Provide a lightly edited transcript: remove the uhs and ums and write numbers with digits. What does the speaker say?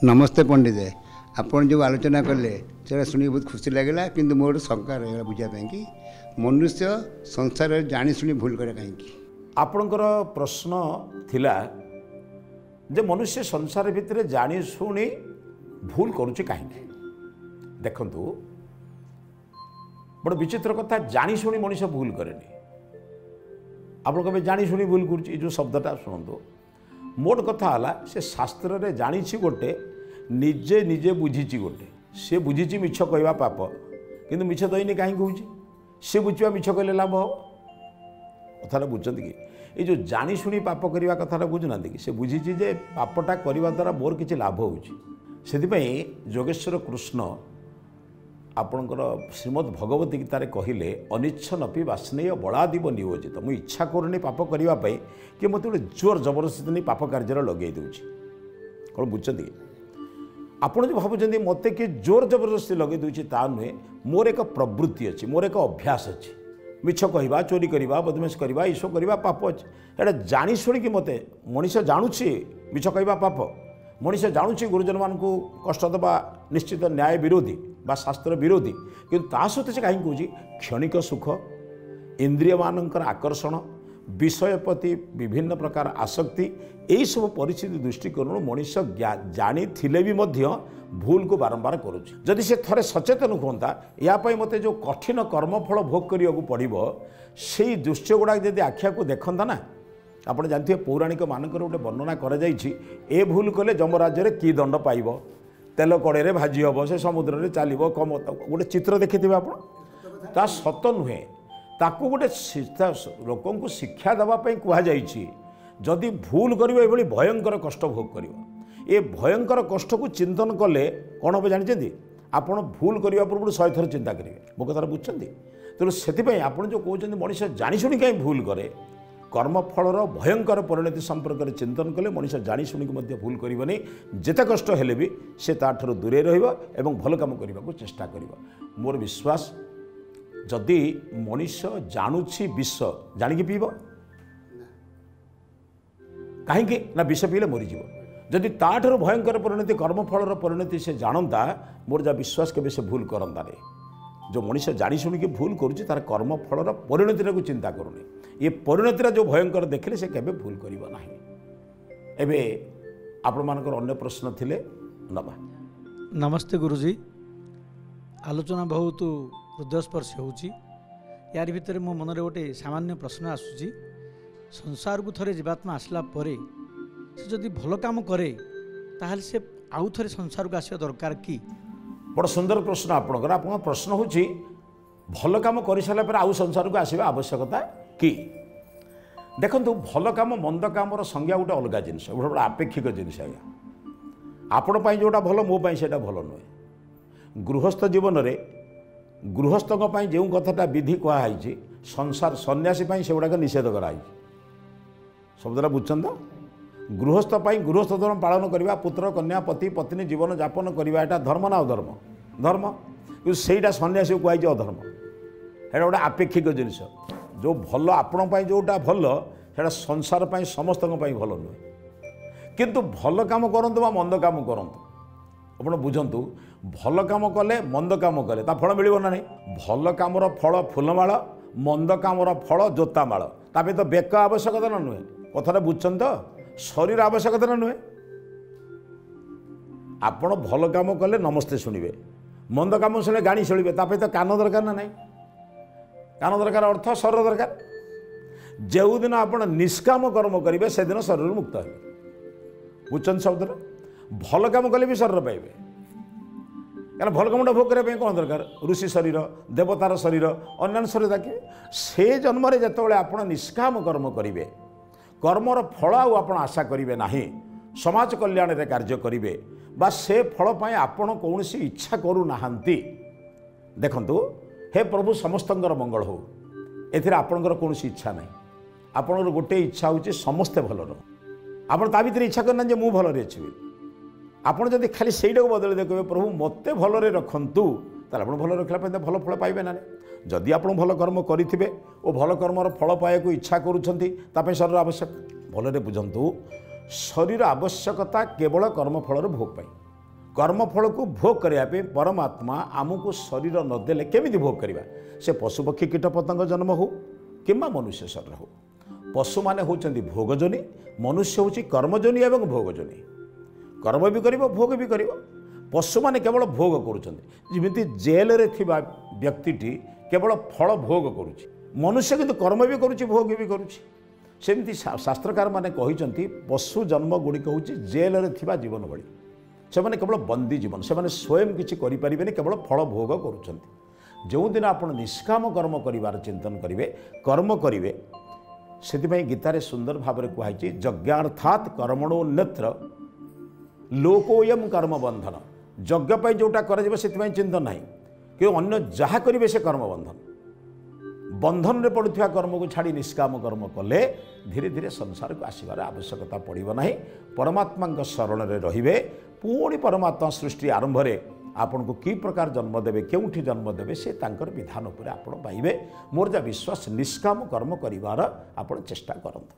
नमस्ते पंडित आपन जो आलोचना कले से शुणी बहुत खुशी लगे कि मोर शंका रहा बुझापी कि मनुष्य संसार जानी शुणी भूल करे कहीं आपणकर प्रश्न थिला जे मनुष्य संसार भितर जानी शुणी भूल करुचे कहीं देखंतु बड़ विचित्र कथा जानी शुणी मनुष्य भूल करेनि आप कभी जानी शुणी भूल कर जो शब्दटा शुणु मोट कथा है से शास्त्र रे जानी गोटे निजे निजे बुझी गोटे सी बुझी मिछ कहवा पाप किंतु मिछ दईनी कहीं कहूँ सी बुझा मिछ कहले लाभ हो कथा बुझे कि ये जो जानी शुणी पाप करने कथा बुझुना कि से बुझी जे पापटा करने द्वारा मोर किसी लाभ हो जोगेश्वर कृष्ण आपणकर श्रीमद् भगवत गीतार कहले अनिच्छनपि वास्नेय बलादिव नियोजित मुझे इच्छा करूनी पाप करने कि मत गोटे जोर जबरदस्ती नहीं पाप कार्य लगे दूसरी कौन बुझे आपड़ जो भावुं मत किए जोर जबरदस्ती लगे दूसरी ता नुहे मोर एक प्रवृत्ति अच्छी मोर एक अभ्यास अच्छी मिछ कहवा चोरी करवा बदमाश करवा ईसो करवा पाप अच्छे एटा जानी शुणी मत मनीष जानुची मिछ कहवा पाप मनीष जानुची गुरुजन मान कष्ट देवा निश्चित न्याय विरोधी बा शास्त्र विरोधी किंतु ता सहित से कहीं कहूँ क्षणिक सुख इंद्रिय मानकर आकर्षण विषय प्रति विभिन्न प्रकार आसक्ति यही सब परिस्थिति दृष्टिकोण मनीष जानी थिले भी मध्य भूल को बारंबार करुच्चे जदि से थरे सचेतन होता यापाई मत जो कठिन कर्मफल भोग करने को पड़ो से दृश्य गुड़ा जब आखिया को देखता ना आप जानते हैं पौराणिक मानक गोटे वर्णना कर भूल कले जमराज्य में कि दंड पाइब तेल कड़े भाजी हम से समुद्र में चलो कम गोटे चित्र देखिए आप सत नुहे ताकू गोटे लोक को शिक्षा देवाई कहुई जदि भूल कर भयंकर कष्ट भोग कर ये भयंकर कष्ट को चिंतन कले कौन हम जानते आपड़ भूल करने पूर्व 100 थर चिंता करेंगे मो कथा बुझे तेणु से आप जो कहते मनीष जाशुणी कहीं भूल करे कर्मफलर भयंकर परिणति संपर्क में चिंतन कले मनीष जाशुणी भूल करनी जिते कष्ट हेले भी से ताठू दूरे रही भल कम करने को चेष्टा कर मोर विश्वास जदि मनीष जानुछि विष जानिकी पीब कहीं ना विष पीले मरीज जदि ताठू भयंकर परिणति कर्मफलर परिणति से जानता मोर जा विश्वास के से भूल करता रे जो मनीष जानी शुणी भूल करुच्ची तार कर्मफलर परिणति को चिंता करूनी ये परिणति जो भयंकर देखले से केबे भूल करिबो नाही। एबे आपण मानकर अन्य प्रश्न थिले नबा। नमस्ते गुरुजी आलोचना बहुत हृदयस्पर्शी होउची यार भितर मो मन रे गोटे सामान्य प्रश्न आसुची संसार को थरे जीवात्मा आसला परे से जदि भल काम करे ताहले से आउ थरे संसार को आसिया दरकार की बड़ सुंदर प्रश्न आपणकर आप प्रश्न हूँ भल कम कर सारापर आउ संसार को आसवा आवश्यकता कि देखु भल कम मंद कम संज्ञा गोटे अलग जिनस गोटे आपेक्षिक जिनस आज्ञा आपण जोटा भल मो से भल नुहे गृहस्थ जीवन में गृहस्थ जो कथाटा विधि कहुई संसार सन्यासी से गुड़ाक निषेध कराई शब्दटा बुझुन तो गृहस्थ गृहस्थ धर्म पालन करवा पुत्र कन्या पति पत्नी जीवन यापन करवा यहाँ धर्म ना अधर्म धर्म कि सहीटा सन्यासी को कहुई अधर्म है गोटे आपेक्षिक जिनस जो भल आपण जोटा भल से संसार समस्त भल नुहे किंतु भल कम करूँ मंद कम करूँ आप बुझंतु भल कम कले मंद कम कले ता फल मिल ना नहीं भल कमर फल फूलमाल मंद कमर फल जोतामाल ताप तो बेक आवश्यकता ना नुहे कथा बुझन तो शरीर आवश्यकता ना नुहे आपण भल कम कले नमस्ते शुणवे मंद कम शुणे गाणी शुणे ताप तो कान दरकार ना नहीं कान दरकार अर्थ शरीर दरकार जो दिन आप निष्काम कर्म करेंगे से दिन शरीर मुक्त हे बुझन शब्द भल कम कले भी शरीर पाइबे क्या भल कमटा भोग करने कौन दरकार ऋषि शरीर देवतार शरीर अन्य शरीर देखिए से जन्म जिते आप निष्काम कर्म करेंगे कर्मर फल आप आशा करेंगे ना समाज कल्याण रे कार्य करेंगे बा से फल आपण कौन इच्छा करूना देखु हे प्रभु समस्त मंगल हो एथिरे आपणकर कौन इच्छा ना आपणकर गोटे इच्छा हूँ समस्ते भल रह आप इच्छा करना जे मु भल अच्छी आपड़ जब खाली सहीटा को बदल दे कहे प्रभु मत भलरे रखु ताल आप भल रखा भल फल पाइबे ना जदि आप भल कर्म करेंगे और भल कर्मर फल पाइबा इच्छा करुँच शरीर आवश्यक भलरे बुझंतु शरीर आवश्यकता केवल कर्मफल भोग पाई कर्मफल को भोग करने परमात्मा आमको शरीर नदेले केमी भोग करवा से पशुपक्षी कीटपतंग जन्म हो कि मनुष्य शरीर हो पशु माने होचंदी भोगजनी मनुष्य होची कर्मजनी एवं भोगजनी कर्म भी करिवो भोग भी करिवो पशु माने केवल भोग करुचंदी जिमिति जेल रे थिबा व्यक्तिटी केवल फल भोग करुची मनुष्य किंतु कर्म भी करुची भोग भी करुची सेमती शास्त्रकार माने कहिचंती पशु जन्म गुड़िक हूँ जेल रे थिबा जीवन भली से माने केवल बंदी जीवन से माने स्वयं किसी करें केवल फल भोग करुचंती जो दिन आप निष्काम कर्म करिवार चिंतन करेंगे कर्म करेंगे से गीतार सुंदर भाव में कहुई यज्ञार्थात कर्मणोन्नत्र लोकोयम कर्म बंधन यज्ञ जोटा कर चिंतन ना कि अन्य जहाँ करेंगे से कर्म बंधन बंधन में पड़ुवा कर्म को छाड़ी निष्काम कर्म कले धीरे धीरे संसार को आसबार आवश्यकता पड़ो ना परमात्मा शरण में रे पुणी परमात्मा सृष्टि आरंभ में आपन को कि प्रकार जन्म देवे केउठी जन्म देवे से तांकर विधान उपर आपण पाइबे मोर जा विश्वास निष्काम कर्म करिवार आपण चेष्टा करंतु।